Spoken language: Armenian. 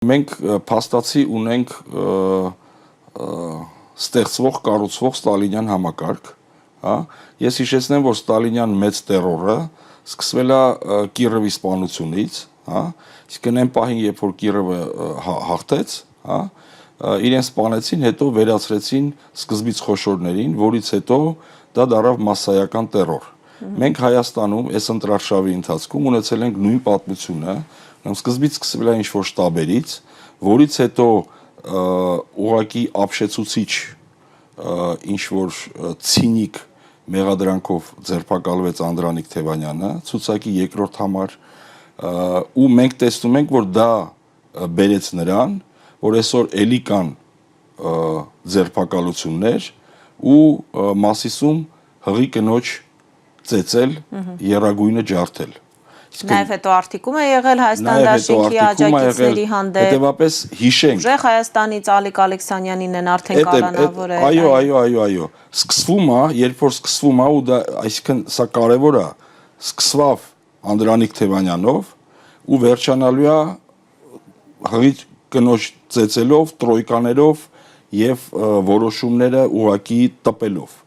Մենք փաստացի ունենք ստեղծվող, կառուցվող ստալինյան համակարգ, հա, ես հիշեցնեմ, որ ստալինյան մեծ տերորը սկսվել է Կիրովի սպանությունից, հա, իսկն այն պահին, երբ որ Կիրովը հաղթեց, հա, իրեն սպանեցին, հետո վերացրեցին սկզբից խոշորներին, որից հետո դա դարավ մասսայական տերոր։ Մենք Հայաստանում այս ընտրարշավի ընթացքում ունեցել ենք նույն պատմությունը, սկզբից սկսվել է ինչ-որ շտաբերից, որից հետո ուղղակի ապշեցուցիչ ինչ-որ ցինիկ մեղադրանքով ձերբակալվեց Անդրանիկ Թևանյանը, ցուցակի երկրորդ համար, ու մենք տեսնում ենք, որ դա բերեց նրան, որ այսօր էլի կան ձերբակալություններ ու Մասիսում հղի կնոջ ծեծել, եռագույնը ջարդել։ Նաև հետո արտիքում է եղել Հայաստան դաշինքի աջակիցների հանդեպ, հետևաբար հիշենք։ Ուժեղ Հայաստանից Ալիկ Ալեքսանյանին են արդեն կալանավորել։ Այո, սկսվում է, երբ որ սկսվում է, ու դա, այսինքն սա կարևոր է, սկսվավ Անդրանիկ Թևանյանով ու վերջանալու է հղի կնոջ ծեծելով, տրոյկաներով եւ որոշումները ուղղակի տպելով։